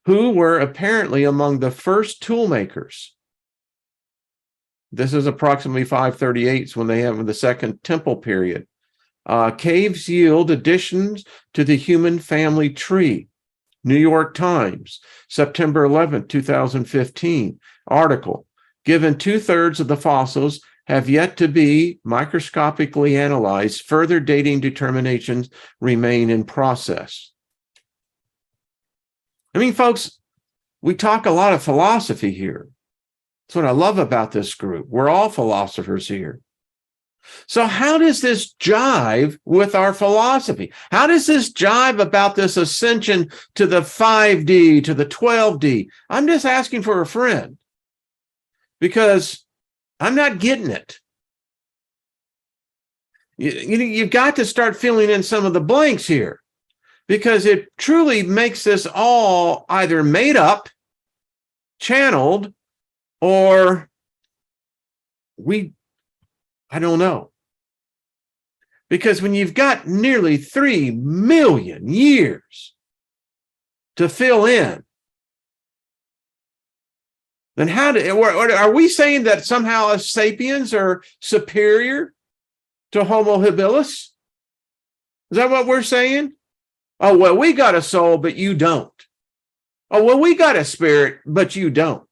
who were apparently among the first tool makers. This is approximately 538 when they have the second temple period. Caves yield additions to the human family tree. New York Times, September 11, 2015, article. Given 2/3 of the fossils have yet to be microscopically analyzed, further dating determinations remain in process. I mean, folks, we talk a lot of philosophy here. That's what I love about this group. We're all philosophers here. So how does this jive with our philosophy? How does this jive about this ascension to the 5D, to the 12D? I'm just asking for a friend because I'm not getting it. You've got to start filling in some of the blanks here because it truly makes this all either made up, channeled, or I don't know. Because when you've got nearly 3 million years to fill in, then are we saying that somehow us sapiens are superior to Homo habilis? Is that what we're saying? Oh, well, we got a soul, but you don't. Oh, well, we got a spirit, but you don't.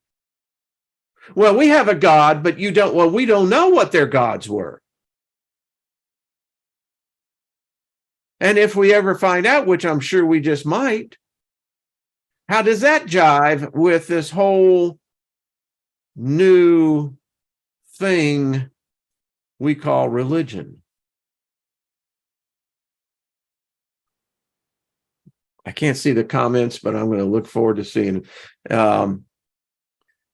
Well, we have a God, but you don't. Well, we don't know what their gods were. And if we ever find out, which I'm sure we just might, how does that jive with this whole new thing we call religion? I can't see the comments, but I'm going to look forward to seeing it.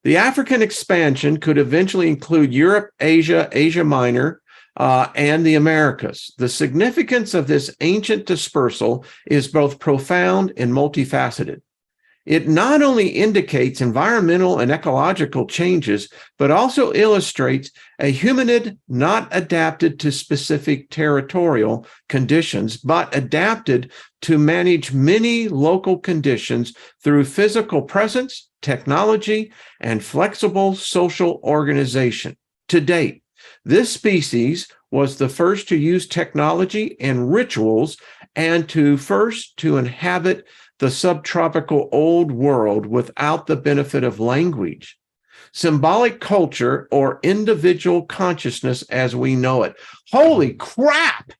The African expansion could eventually include Europe, Asia, Asia Minor, and the Americas. The significance of this ancient dispersal is both profound and multifaceted. It not only indicates environmental and ecological changes, but also illustrates a hominid not adapted to specific territorial conditions, but adapted to manage many local conditions through physical presence, technology, and flexible social organization. To date, this species was the first to use technology and rituals and first to inhabit the subtropical old world without the benefit of language, symbolic culture, or individual consciousness as we know it. Holy crap!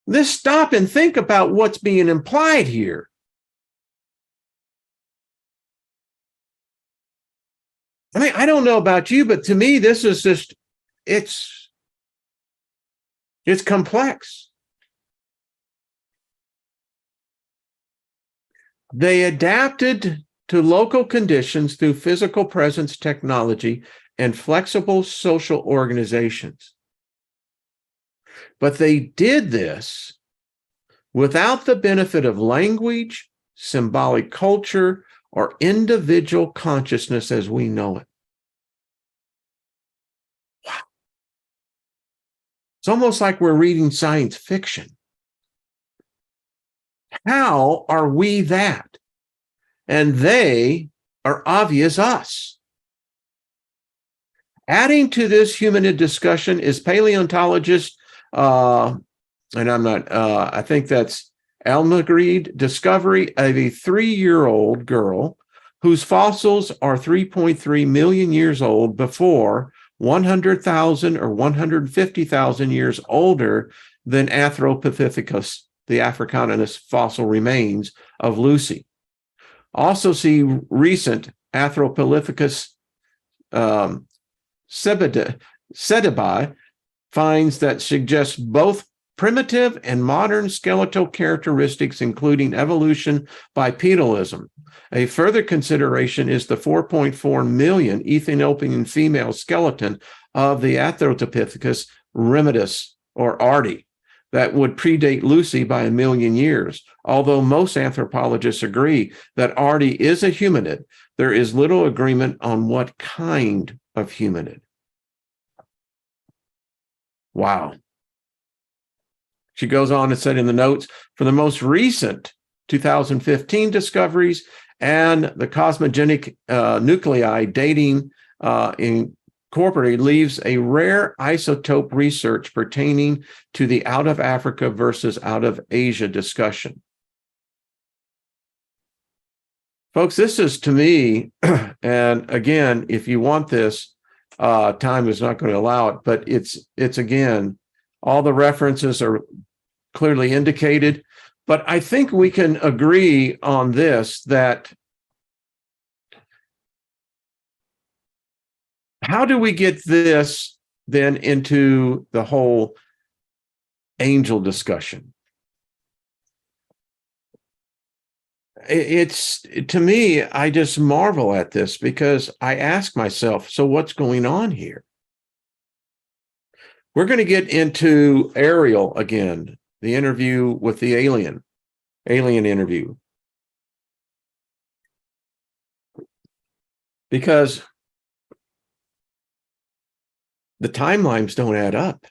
Let's stop and think about what's being implied here. I mean, I don't know about you, but to me, this is just, it's complex. They adapted to local conditions through physical presence technology and flexible social organizations. But they did this without the benefit of language, symbolic culture, or individual consciousness as we know it. It's almost like we're reading science fiction. How are we that? And they are obvious us. Adding to this humanid discussion is paleontologist, and I'm not, I think that's Almagreed, discovery of a 3-year-old girl whose fossils are 3.3 million years old before 100,000 or 150,000 years older than Anthropopithecus, the Africanus fossil remains of Lucy. Also see recent Anthropopithecus sedibi finds that suggest both primitive and modern skeletal characteristics, including evolution bipedalism. A further consideration is the 4.4 million Ethiopian female skeleton of the Anthropopithecus remedius, or Ardi, that would predate Lucy by 1 million years. Although most anthropologists agree that Ardi is a hominid, there is little agreement on what kind of hominid. Wow. She goes on and said in the notes, for the most recent 2015 discoveries and the cosmogenic nuclei dating incorporated leaves a rare isotope research pertaining to the out of Africa versus out of Asia discussion. Folks, this is to me, and again, if you want this, time is not going to allow it, but it's again, all the references are clearly indicated, but I think we can agree on this, that how do we get this then into the whole angel discussion? It's, to me, I just marvel at this because I ask myself, so what's going on here? We're going to get into Ariel again, the interview with the alien interview. Because the timelines don't add up.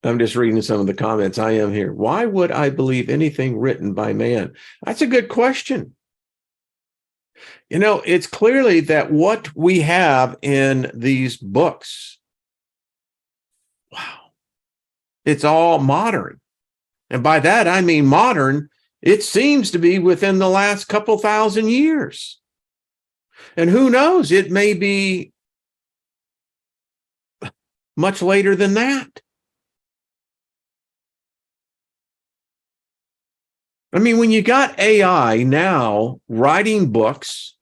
I'm just reading some of the comments. I am here. Why would I believe anything written by man? That's a good question. You know, it's clearly that what we have in these books, wow, it's all modern. And by that, I mean modern, it seems to be within the last couple thousand years. And who knows, it may be much later than that. I mean, when you got AI now writing books,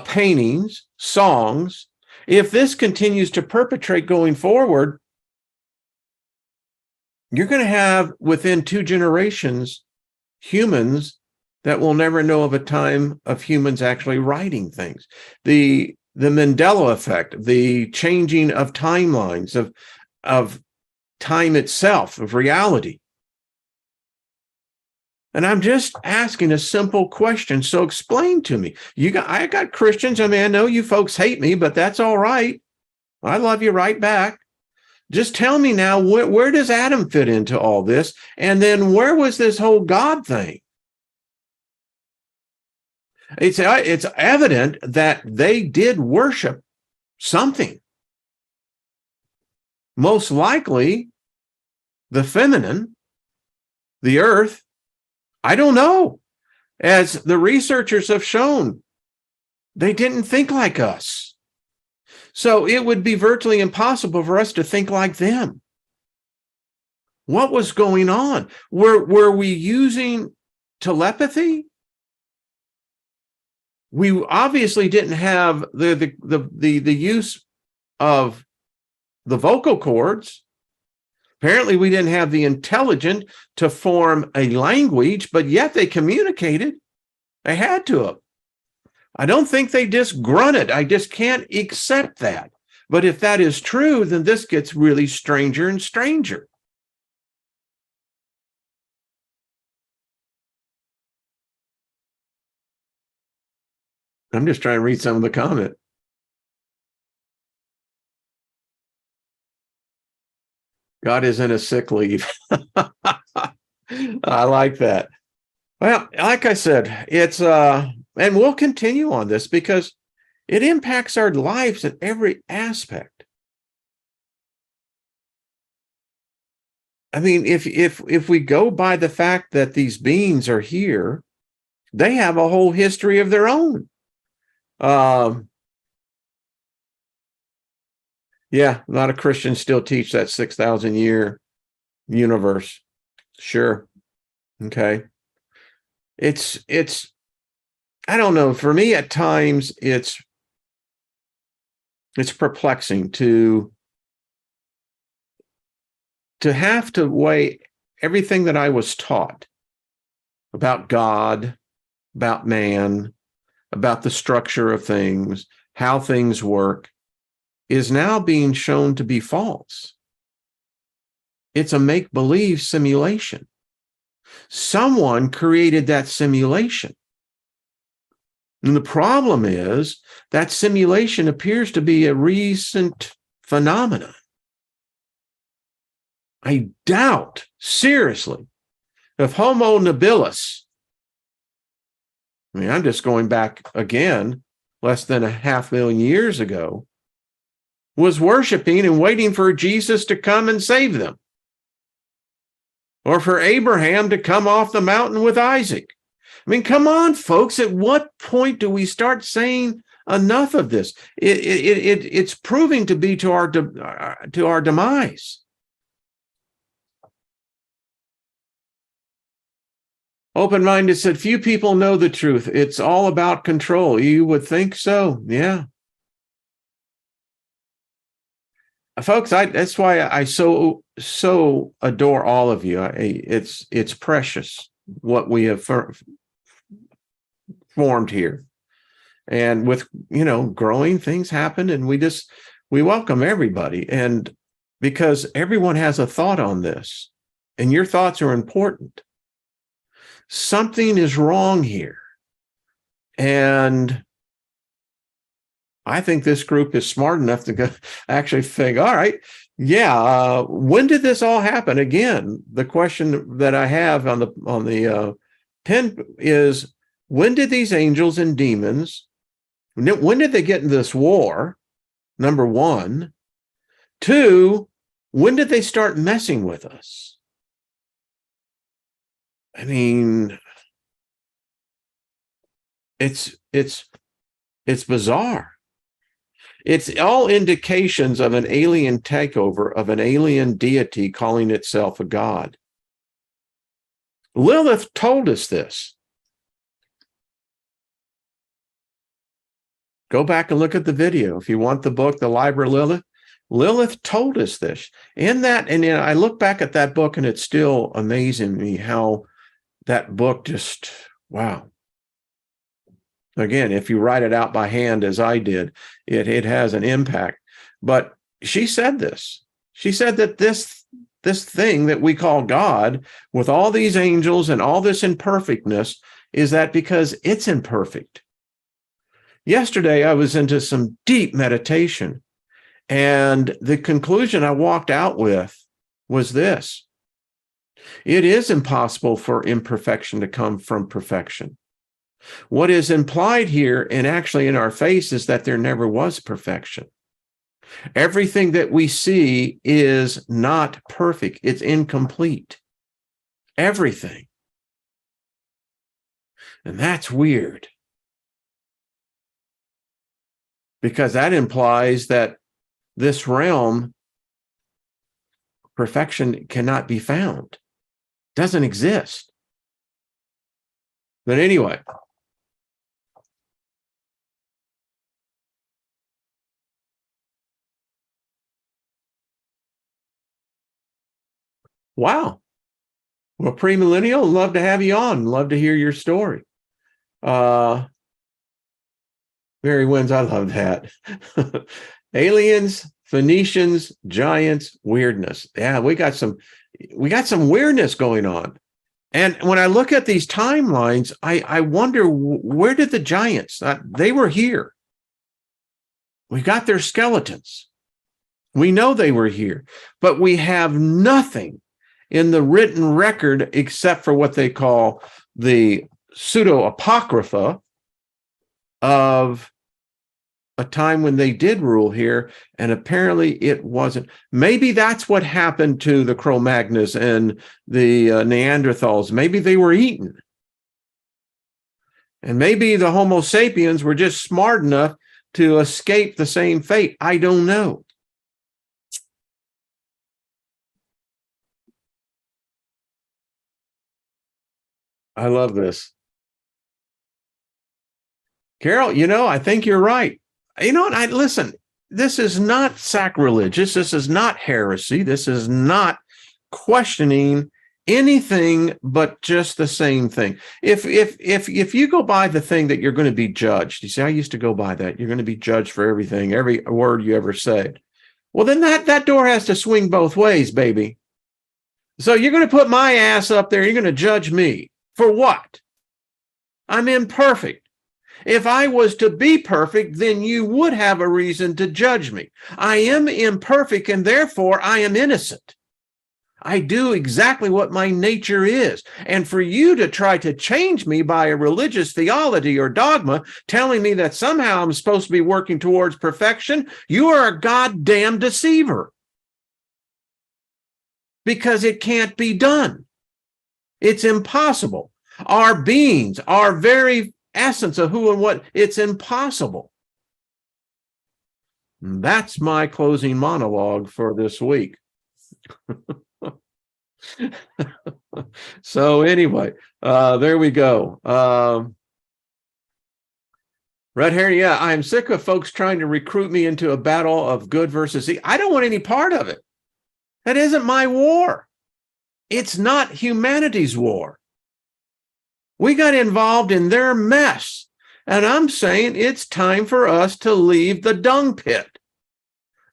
paintings, songs, if this continues to perpetrate going forward, you're going to have within 2 generations humans that will never know of a time of humans actually writing things. The Mandela effect, the changing of timelines of time itself, of reality. And I'm just asking a simple question. So explain to me. I got Christians. I mean, I know you folks hate me, but that's all right. I love you right back. Just tell me now, where does Adam fit into all this? And then where was this whole God thing? It's evident that they did worship something. Most likely the feminine, the earth. I don't know. As the researchers have shown, they didn't think like us. So it would be virtually impossible for us to think like them. What was going on? Were we using telepathy? We obviously didn't have the use of the vocal cords. Apparently, we didn't have the intelligence to form a language, but yet they communicated. They had to have. I don't think they just grunted. I just can't accept that. But if that is true, then this gets really stranger and stranger. I'm just trying to read some of the comment. God isn't a sick leave. I like that. Well, like I said, it's and we'll continue on this because it impacts our lives in every aspect. I mean, if we go by the fact that these beings are here, they have a whole history of their own. Yeah, a lot of Christians still teach that 6,000 year universe. Sure. Okay. It's I don't know. For me, at times, it's perplexing to have to weigh everything that I was taught about God, about man, about the structure of things, how things work, is now being shown to be false. It's a make-believe simulation. Someone created that simulation. And the problem is that simulation appears to be a recent phenomenon. I doubt, seriously, if Homo habilis, I mean, I'm just going back again, less than 500,000 years ago, was worshiping and waiting for Jesus to come and save them, or for Abraham to come off the mountain with Isaac. I mean, come on, folks. At what point do we start saying enough of this? It's proving to be to our demise. Open-minded said, few people know the truth. It's all about control. You would think so. Yeah. Folks, that's why I so adore all of you. It's precious what we have formed here. And with, growing, things happen, and we welcome everybody. And because everyone has a thought on this, and your thoughts are important. Something is wrong here. And I think this group is smart enough to actually think, all right, yeah, when did this all happen? Again, the question that I have on the pen is, when did these angels and demons, when did they get in this war? Number one. Two, when did they start messing with us? I mean, it's bizarre. It's all indications of an alien takeover of an alien deity calling itself a god. Lilith told us this. Go back and look at the video. If you want the book, The Library of Lilith, Lilith told us this. And I look back at that book, and it's still amazing me how that book just, wow. Again, if you write it out by hand as I did, it has an impact. But she said this. She said that this thing that we call God, with all these angels and all this imperfectness, is that because it's imperfect. Yesterday, I was into some deep meditation, and the conclusion I walked out with was this. It is impossible for imperfection to come from perfection. What is implied here, and actually in our face, is that there never was perfection. Everything that we see is not perfect. It's incomplete. Everything. And that's weird. Because that implies that this realm, perfection cannot be found. Doesn't exist. But anyway. Wow. Well, premillennial, love to have you on. Love to hear your story. Mary Wins, I love that. Aliens, Phoenicians, giants, weirdness. Yeah, we got some weirdness going on. And when I look at these timelines, I wonder, where did the giants? They were here. We got their skeletons. We know they were here, but we have nothing in the written record except for what they call the pseudo-apocrypha of a time when they did rule here, and apparently it wasn't. Maybe that's what happened to the Cro-Magnons and the Neanderthals. Maybe they were eaten. And maybe the Homo-Sapiens were just smart enough to escape the same fate. I don't know. I love this. Carol, I think you're right. Listen, this is not sacrilegious. This is not heresy. This is not questioning anything but just the same thing. If you go by the thing that you're going to be judged, you see, I used to go by that. You're going to be judged for everything, every word you ever said. Well, then that door has to swing both ways, baby. So you're going to put my ass up there. You're going to judge me for what? I'm imperfect. If I was to be perfect, then you would have a reason to judge me. I am imperfect, and therefore I am innocent. I do exactly what my nature is. And for you to try to change me by a religious theology or dogma, telling me that somehow I'm supposed to be working towards perfection, you are a goddamn deceiver. Because it can't be done. It's impossible. Our beings, our very essence of who and what, it's impossible. That's my closing monologue for this week. So anyway, there we go. Red hair, yeah, I am sick of folks trying to recruit me into a battle of good versus evil. I don't want any part of it. That isn't my war. It's not humanity's war. We got involved in their mess, and I'm saying it's time for us to leave the dung pit.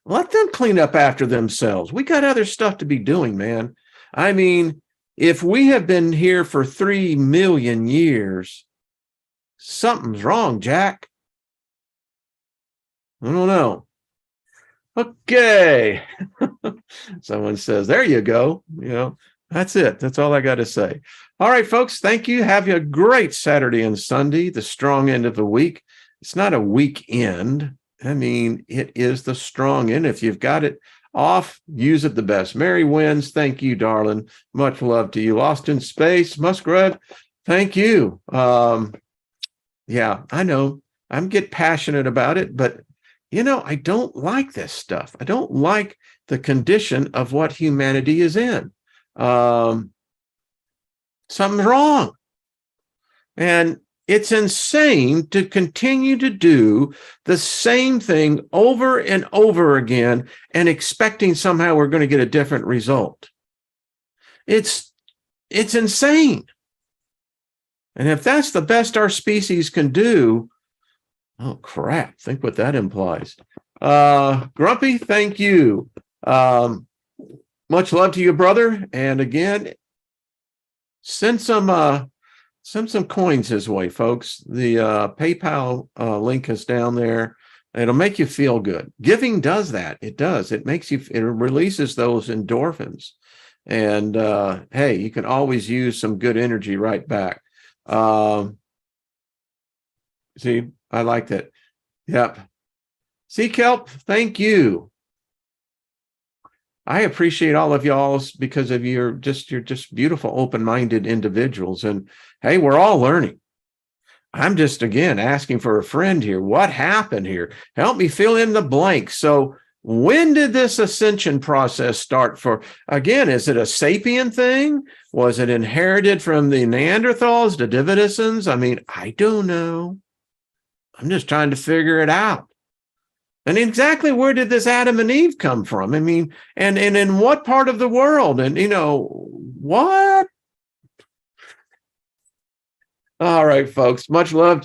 Let them clean up after themselves. We got other stuff to be doing, man. I mean, if we have been here for 3 million years, something's wrong, Jack. I don't know. Okay. Someone says, there you go. That's it. That's all I got to say. All right, folks, thank you. Have you a great Saturday and Sunday, the strong end of the week. It's not a weekend. I mean, it is the strong end. If you've got it off, use it the best. Mary wins. Thank you, darling. Much love to you. Lost in Space, Musgrave, thank you. Yeah, I know. I'm get passionate about it, but I don't like this stuff. I don't like the condition of what humanity is in. Something's wrong. And it's insane to continue to do the same thing over and over again and expecting somehow we're going to get a different result. It's insane. And if that's the best our species can do, oh crap, think what that implies. Grumpy, thank you. Much love to you, brother. And again, send some coins his way, folks. The PayPal link is down there. It'll make you feel good. Giving does that. It does. It releases those endorphins. And hey, you can always use some good energy right back. See, I like that. Yep. Sea Kelp, thank you. I appreciate all of y'all's because of you're just beautiful, open-minded individuals. And hey, we're all learning. I'm just, again, asking for a friend here. What happened here? Help me fill in the blank. So when did this ascension process start for? Again, is it a sapien thing? Was it inherited from the Neanderthals, the Davidisons? I mean, I don't know. I'm just trying to figure it out. And exactly where did this Adam and Eve come from? I mean, and in what part of the world? And, what? All right, folks, much love.